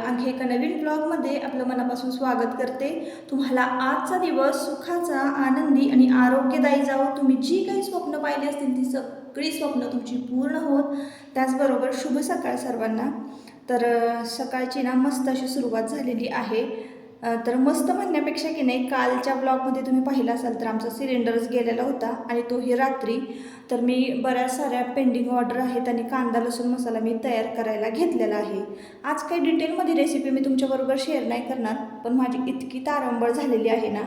आणखी एका नवीन ब्लॉगमध्ये आपलं मनापासून स्वागत करते। तुम्हाला आजचा दिवस सुखाचा, आनंदी आणि आरोग्यदायी जावो। तुम्ही जी काही स्वप्न पाहिली असतील ती सगळी स्वप्न तुमची पूर्ण होत। त्याचबरोबर शुभ सकाळ सर्वांना। तर सकाळची ना मस्त अशी सुरुवात झालेली आहे। तर मस्त म्हणण्यापेक्षा की नाही, कालच्या ब्लॉगमध्ये तुम्ही पाहिला असाल तर आमचा सिलेंडरच गेलेला होता आणि तोही रात्री। तर मी बऱ्याच साऱ्या पेंडिंग ऑर्डर आहेत आणि कांदा लसूण मसाला मी तयार करायला घेतलेला आहे। आज काही डिटेलमध्ये रेसिपी मी तुमच्याबरोबर शेअर नाही करणार, पण माझी इतकी तारंबळ झालेली आहे ना,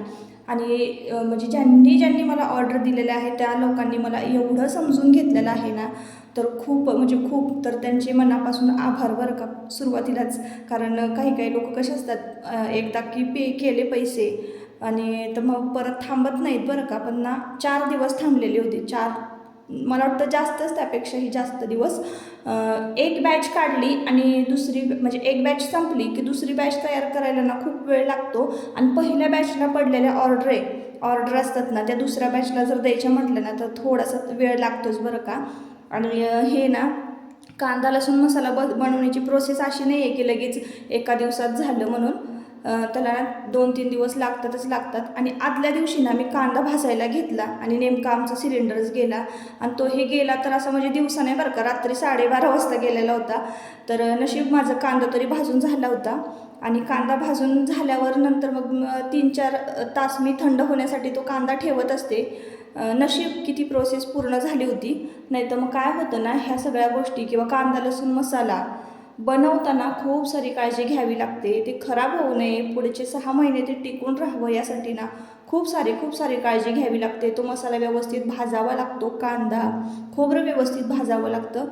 आणि म्हणजे ज्यांनी ज्यांनी मला ऑर्डर दिलेले आहे त्या लोकांनी मला एवढं समजून घेतलेलं आहे ना, तर खूप म्हणजे खूप, तर त्यांचे मनापासून आभार बरं का सुरुवातीलाच। कारण काही काही लोक कसे असतात, एकदा की पे केले पैसे आणि तर मग परत थांबत नाहीत बरं का। पण ना 4 दिवस थांबलेले होते, 4 मला वाटतं जास्तच, त्यापेक्षाही जास्त दिवस। एक बॅच काढली आणि दुसरी म्हणजे एक बॅच संपली की दुसरी बॅच तयार करायला ना खूप वेळ लागतो। आणि पहिल्या बॅचला पडलेल्या ऑर्डर असतात ना, त्या दुसऱ्या बॅचला जर द्यायच्या म्हटलं ना तर थोडासा वेळ लागतोच बरं का। आणि हे ना कांदा लसूण मसाला बनवण्याची प्रोसेस अशी नाही आहे की लगेच एका दिवसात झालं म्हणून। त्याला 2-3 दिवस लागतात। आणि आदल्या दिवशी ना मी कांदा भाजायला घेतला आणि नेमका आमचा सिलेंडरच गेला। आणि तो हे गेला तर असं म्हणजे दिवसा नाही बरं का, रात्री 12:30 वाजता गेलेला होता। तर नशीब माझा कांदा तरी भाजून झाला होता। आणि कांदा भाजून झाल्यावर नंतर मग 3-4 तास मी थंड होण्यासाठी तो कांदा ठेवत असते। नशीब किती प्रोसेस पूर्ण झाली होती, नाही तर मग काय होतं ना, ह्या सगळ्या गोष्टी किंवा कांदा लसूण मसाला बनवताना खूप सारी काळजी घ्यावी लागते। ते खराब होऊ नये, पुढचे 6 महिने ते टिकून राहावं यासाठी ना खूप सारी काळजी घ्यावी लागते। तो मसाला व्यवस्थित भाजावा लागतो, कांदा खोबरं व्यवस्थित भाजावं लागतं।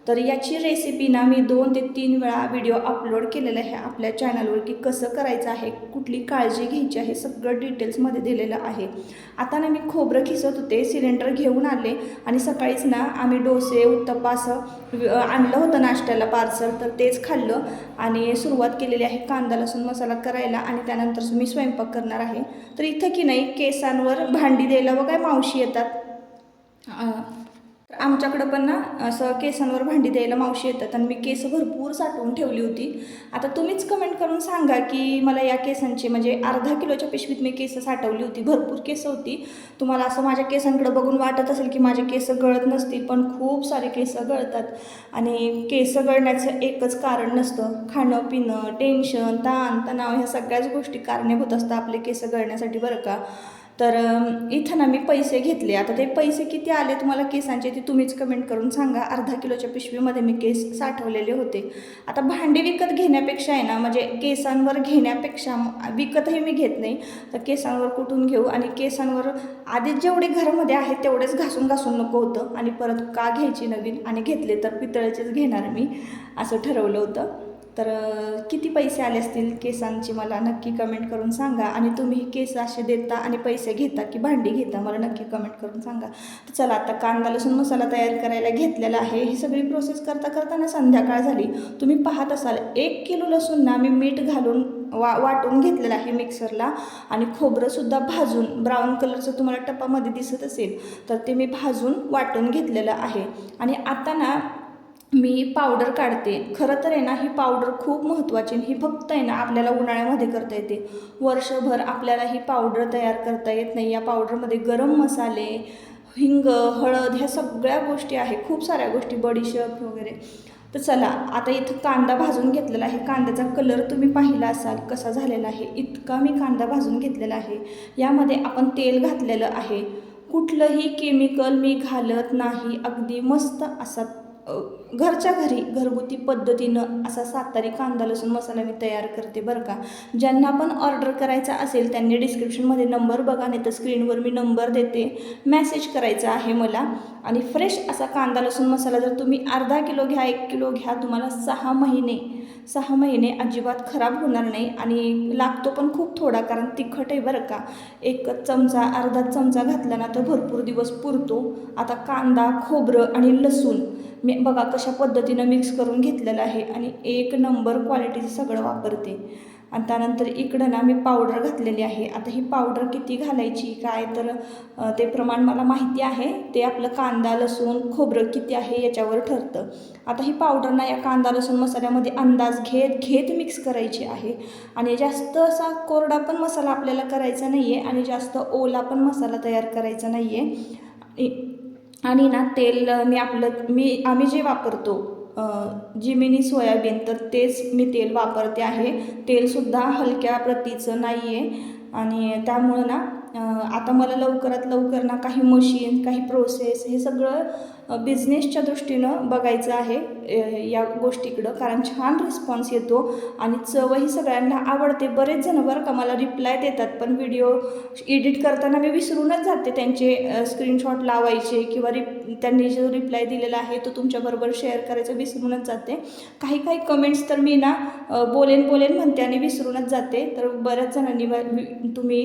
तर याची रेसिपी ना मी 2 ते 3 वेळा व्हिडिओ अपलोड केलेला आहे आपल्या चॅनलवर, की कसं करायचं आहे, कुठली काळजी घ्यायची आहे, सगळं डिटेल्समध्ये दिलेलं आहे। आता ना मी खोबरं खिसत होते, सिलेंडर घेऊन आले आणि सकाळीच ना आम्ही डोसे उत्तप्पा असं आणलं होतं नाश्त्याला पार्सल, तर तेच खाल्लं आणि सुरुवात केलेली आहे कांदा लसूण मसाला करायला। आणि त्यानंतर मी स्वयंपाक करणार आहे। तर इथं की नाही केसांवर भांडी द्यायला बघा मावशी येतात। तर आमच्याकडं पण ना असं केसांवर भांडी द्यायला मावशी येतात आणि मी केस भरपूर साठवून ठेवली होती। आता तुम्हीच कमेंट करून सांगा की मला या केसांची म्हणजे अर्धा किलोच्या पिशवीत मी केस साठवली होती, भरपूर केस होती। तुम्हाला असं माझ्या केसांकडे बघून वाटत असेल की माझे केस गळत नसतील, पण खूप सारे केस गळतात। आणि केस गळण्याचं एकच कारण नसतं, खाणं पिणं, टेन्शन, ताण तणाव, ह्या सगळ्याच गोष्टी कारणीभूत असतात आपले केस गळण्यासाठी बरं का। तर इथं ना मी पैसे घेतले। आता ते पैसे किती आले तुम्हाला केसांचे ते तुम्हीच कमेंट करून सांगा। अर्धा किलोच्या पिशवीमध्ये मी केस साठवलेले होते। आता भांडी विकत घेण्यापेक्षा आहे ना, म्हणजे केसांवर घेण्यापेक्षा विकतही मी घेत नाही, तर केसांवर कुठून घेऊ, आणि केसांवर आधीच जेवढे घरामध्ये आहेत तेवढेच घासून नको होतं, आणि परत का घ्यायची नवीन, आणि घेतले तर पितळेचेच घेणार मी असं ठरवलं होतं। तर किती पैसे आले असतील केसांचे मला नक्की कमेंट करून सांगा। आणि तुम्ही केस असे देता आणि पैसे घेता की भांडी घेता, मला नक्की कमेंट करून सांगा। तर चला, आता कांदा लसूण मसाला तयार करायला घेतलेला आहे। ही सगळी प्रोसेस करता ना संध्याकाळ झाली। तुम्ही पाहत असाल 1 किलो लसूण ना मी मीठ घालून वाटून घेतलेलं आहे मिक्सरला, आणि खोबरंसुद्धा भाजून ब्राऊन कलरचं तुम्हाला टपामध्ये दिसत असेल तर ते मी भाजून वाटून घेतलेलं आहे। आणि आता ना मी पावडर काढते। खरं तर आहे ना ही पावडर खूप महत्त्वाची, ही फक्त आहे ना आपल्याला उन्हाळ्यामध्ये करता येते, वर्षभर आपल्याला ही पावडर तयार करता येत नाही। या पावडरमध्ये गरम मसाले, हिंग, हळद ह्या सगळ्या गोष्टी आहे, खूप साऱ्या गोष्टी, बडीशेप वगैरे। तर चला, आता इथं कांदा भाजून घेतलेला आहे। कांद्याचा कलर तुम्ही पाहिला असाल कसा झालेला आहे, इतका मी कांदा भाजून घेतलेला आहे। यामध्ये आपण तेल घातलेलं आहे, कुठलंही केमिकल मी घालत नाही, अगदी मस्त असा घरच्या घरी घरगुती पद्धतीनं असा सातारी कांदा लसूण मसाला मी तयार करते बरं का. ज्यांना पण ऑर्डर करायचा असेल त्यांनी डिस्क्रिप्शनमध्ये नंबर बघा, नाही तर स्क्रीनवर मी नंबर देते, मेसेज करायचा आहे मला. आणि फ्रेश असा कांदा लसूण मसाला जर तुम्ही अर्धा किलो घ्या 1 किलो घ्या, तुम्हाला 6 महिने अजिबात खराब होणार नाही. आणि लागतो पण खूप थोडा, कारण तिखट आहे बरं का. 1 चमचा अर्धा चमचा घातला ना तर भरपूर दिवस पुरतो. आता कांदा खोबरं आणि लसूण मी बघा कशा पद्धतीनं मिक्स करून घेतलेलं आहे आणि 1 नंबर क्वालिटीचं सगळं वापरते. आणि त्यानंतर इकडं ना मी पावडर घातलेली आहे. आता ही पावडर किती घालायची काय तर ते प्रमाण मला माहिती आहे, ते आपलं कांदा लसूण खोबरं किती आहे याच्यावर ठरतं. आता ही पावडर ना या कांदा लसूण मसाल्यामध्ये अंदाज घेत मिक्स करायची आहे. आणि जास्त असा कोरडा पण मसाला आपल्याला करायचा नाही आहे आणि जास्त ओला पण मसाला तयार करायचा नाही आहे. आणि ना तेल आम्ही जे वापरतो जिमिनी सोयाबीन, तर तेच मी तेल वापरते आहे. तेलसुद्धा हलक्या प्रतीचं नाही आहे. आणि त्यामुळं ना आता मला लवकरात लवकर ना काही मशीन काही प्रोसेस हे सगळं बिझनेसच्या दृष्टीनं बघायचं आहे या गोष्टीकडं, कारण छान रिस्पॉन्स येतो आणि चवही सगळ्यांना आवडते. बरेच जण बरं का मला रिप्लाय देतात, पण व्हिडिओ एडिट करताना मी विसरूनच जाते त्यांचे स्क्रीनशॉट लावायचे किंवा त्यांनी जो रिप्लाय दिलेला आहे तो तुमच्याबरोबर शेअर करायचं विसरूनच जाते. काही कमेंट्स तर मी ना बोलेन म्हणते आणि विसरूनच जाते. तर बऱ्याच जणांनी तुम्ही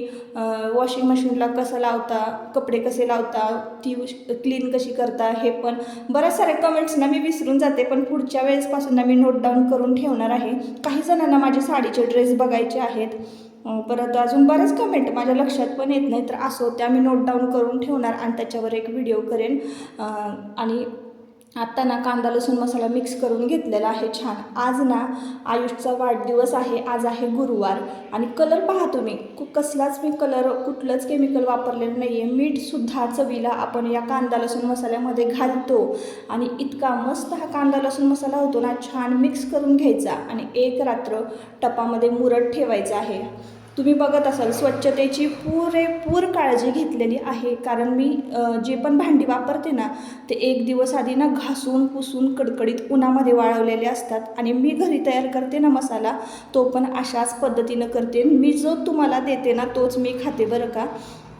वॉशिंग मशीनला कसं लावता, कपडे कसे लावता, ती क्लीन कशी करता, हे पण बऱ्याच साऱ्या कमेंट्स ना मी विसरून जाते. पण पुढच्या वेळेसपासून ना मी नोट डाऊन करून ठेवणार आहे. काही जणांना माझे साडीचे ड्रेस बघायचे आहेत, परत अजून बऱ्याच कमेंट माझ्या लक्षात पण येत नाही, तर असो त्या मी नोट डाऊन करून ठेवणार आणि त्याच्यावर एक व्हिडिओ करेन. आणि आत्ता ना कांदा लसूण मसाला मिक्स करून घेतलेला आहे छान. आज ना आयुषचा वाढदिवस आहे, आज आहे गुरुवार. आणि कलर पहा तुम्ही, कसलाच मी कुठलंच केमिकल वापरलेलं नाही आहे. मीठसुद्धा चवीला आपण या कांदा लसूण मसाल्यामध्ये घालतो आणि इतका मस्त हा कांदा लसूण मसाला होतो ना. छान मिक्स करून घ्यायचा आणि 1 रात्र टपामध्ये मुरत ठेवायचा आहे. तुम्ही बघत असाल स्वच्छतेची पुरेपूर काळजी घेतलेली आहे, कारण मी जे पण भांडी वापरते ना ते 1 दिवस आधी ना घासून पुसून कडकडीत उन्हामध्ये वाळवलेले असतात. आणि मी घरी तयार करते ना मसाला, तो पण अशाच पद्धतीनं करते. मी जो तुम्हाला देते ना तोच मी खाते बरं का.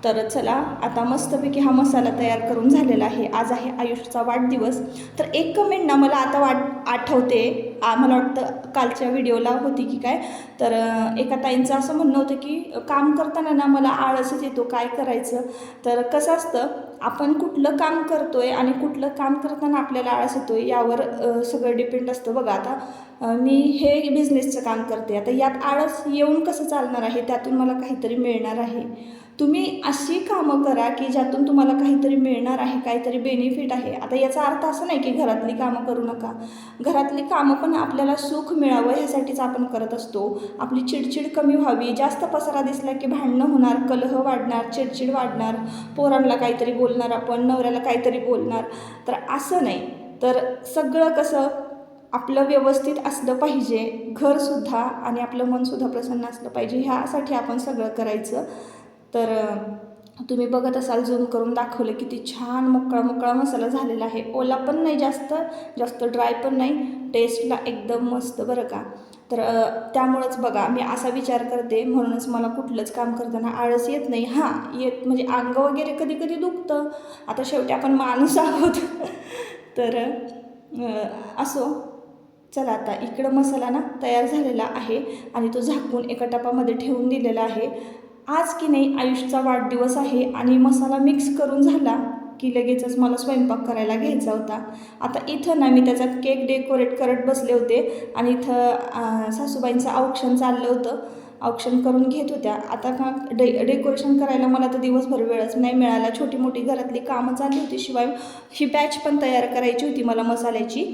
तर चला आता मस्तपैकी हा मसाला तयार करून झालेला आहे. आज आहे आयुषचा वाढदिवस. तर एक कमेंट ना मला आता आठवते, मला वाटतं कालच्या व्हिडिओला होती की काय, तर एका ताईंचं असं म्हणणं होतं की काम करताना ना मला आळसच येतो, काय करायचं. तर कसं असतं, आपण कुठलं काम करतोय आणि कुठलं काम करताना आपल्याला आळस येतोय यावर सगळं डिपेंड असतं. बघा आता मी हे बिझनेसचं काम करते, आता यात आळस येऊन कसं चालणार आहे, त्यातून मला काहीतरी मिळणार आहे. तुम्ही अशी कामं करा की ज्यातून तुम्हाला काहीतरी मिळणार आहे, काहीतरी बेनिफिट आहे. आता याचा अर्थ असं नाही की घरातली कामं करू नका. घरातली कामं पण आपल्याला सुख मिळावं ह्यासाठीच आपण करत असतो. आपली चिडचिड कमी व्हावी, जास्त पसारा दिसला की भांडणं होणार, कलह वाढणार, चिडचिड वाढणार, पोरांना काहीतरी बोलणार आपण, नवऱ्याला काहीतरी बोलणार. तर असं नाही. तर सगळं कसं आपलं व्यवस्थित असलं पाहिजे, घरसुद्धा आणि आपलं मनसुद्धा प्रसन्न असलं पाहिजे, ह्यासाठी आपण सगळं करायचं. तर तुम्ही बघत असाल, झूम करून दाखवलं किती छान मोकळा मसाला झालेला आहे. ओला पण नाही जास्त ड्राय पण नाही, टेस्टला एकदम मस्त बरं का. तर त्यामुळंच बघा मी असा विचार करते, म्हणूनच मला कुठलंच काम करताना आळस येत नाही. म्हणजे अंग वगैरे कधी दुखतं, आता शेवटी आपण माणूस आहोत. तर असो, चला आता इकडं मसाला ना तयार झालेला आहे आणि तो झाकून एका टपामध्ये ठेवून दिलेला आहे. आज की नाही आयुषचा वाढदिवस आहे आणि मसाला मिक्स करून झाला की लगेचच मला स्वयंपाक करायला घ्यायचा होता. आता इथं ना मी त्याचा केक डेकोरेट करत बसले होते आणि इथं सासूबाईंचं औक्षण चाललं होतं, औक्षण करून घेत होत्या. आता का डेकोरेशन करायला मला तर दिवसभर वेळच नाही मिळाला, छोटी मोठी घरातली कामं चालली होती, शिवाय ही बॅच पण तयार करायची होती मला मसाल्याची.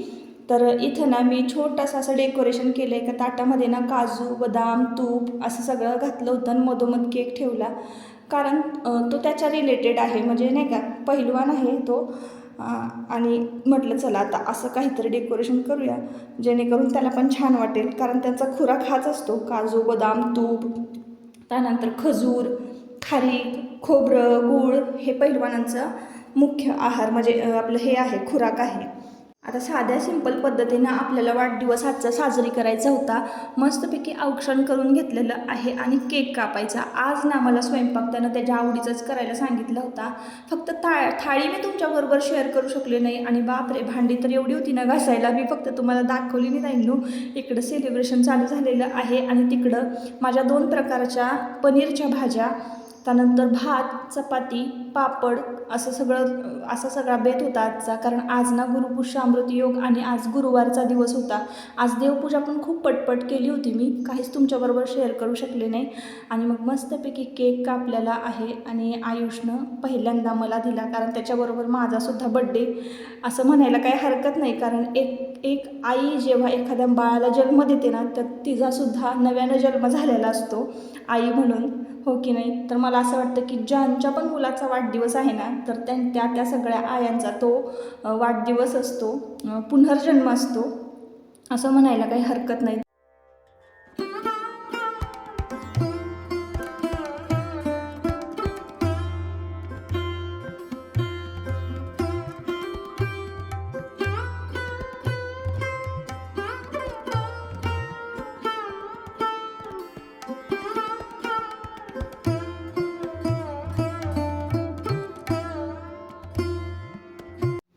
तर इथं ना मी छोटंसं असं डेकोरेशन केलं आहे. एका ताटामध्ये ना काजू बदाम तूप असं सगळं घातलं होतं आणि मधोमध केक ठेवला, कारण तो त्याच्या रिलेटेड आहे, म्हणजे नाही का पहिलवान आहे तो. आणि म्हटलं चला आता असं काहीतरी डेकोरेशन करूया जेणेकरून त्याला पण छान वाटेल, कारण त्यांचा खुराक हाच असतो, काजू बदाम तूप, त्यानंतर खजूर, खारीक, खोबरं, गूळ हे पहिलवानांचा मुख्य आहार, म्हणजे आपलं हे आहे खुराक आहे. आता साध्या सिंपल पद्धतीनं आपल्याला वाढदिवस आजचा साजरी करायचा होता. मस्तपैकी औक्षण करून घेतलेलं आहे आणि केक कापायचा. आज ना मला स्वयंपाक त्यानं त्याच्या आवडीचाच करायला सांगितला होता. फक्त थाळी मी तुमच्याबरोबर शेअर करू शकले नाही. आणि बापरे, भांडी तर एवढी होती ना घासायला, मी फक्त तुम्हाला दाखवली नाही जाईन. इकडं सेलिब्रेशन चालू झालेलं आहे आणि तिकडं माझ्या 2 प्रकारच्या पनीरच्या भाज्या, त्यानंतर भात, चपाती, पापड असा सगळा बेत होता आजचा. कारण आज ना गुरुपुष्य अमृत योग आणि आज गुरुवारचा दिवस होता. आज देवपूजा पण खूप पटपट केली होती मी, काहीच तुमच्याबरोबर शेअर करू शकले नाही. आणि मग मस्तपैकी केक कापलेला आहे आणि आयुषनं पहिल्यांदा मला दिला, कारण त्याच्याबरोबर माझासुद्धा बड्डे असं म्हणायला काही हरकत नाही. कारण एक आई जेव्हा एखाद्या बाळाला जन्म देते ना, तर तिचासुद्धा नव्यानं जन्म झालेला असतो आई म्हणून, हो की नाही. तर मला असं वाटतं की ज्यांच्या पण मुलाचा वाढदिवस आहे ना, तर त्या सगळ्या आयांचा तो वाढदिवस असतो, पुनर्जन्म असतो असं म्हणायला काही हरकत नाही.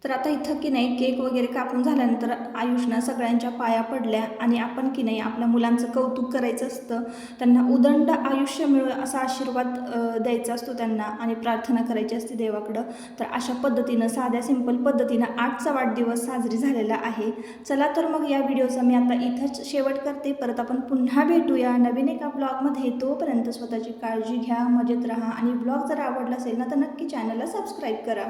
तर आता इथं की नाही केक वगैरे कापून झाल्यानंतर आयुषनं सगळ्यांच्या पाया पडल्या आणि आपण की नाही आपल्या मुलांचं कौतुक करायचं असतं, त्यांना उदंड आयुष्य मिळो असा आशीर्वाद द्यायचा असतो त्यांना आणि प्रार्थना करायची असते देवाकडं. तर अशा पद्धतीनं साध्या सिंपल पद्धतीनं आजचा वाढदिवस साजरी झालेला आहे. चला तर मग या व्हिडिओचा मी आता इथंच शेवट करते. परत आपण पुन्हा भेटूया नवीन एका ब्लॉगमध्ये. तोपर्यंत स्वतःची काळजी घ्या, मजेत राहा आणि ब्लॉग जर आवडला असेल ना तर नक्की चॅनलला सबस्क्राईब करा.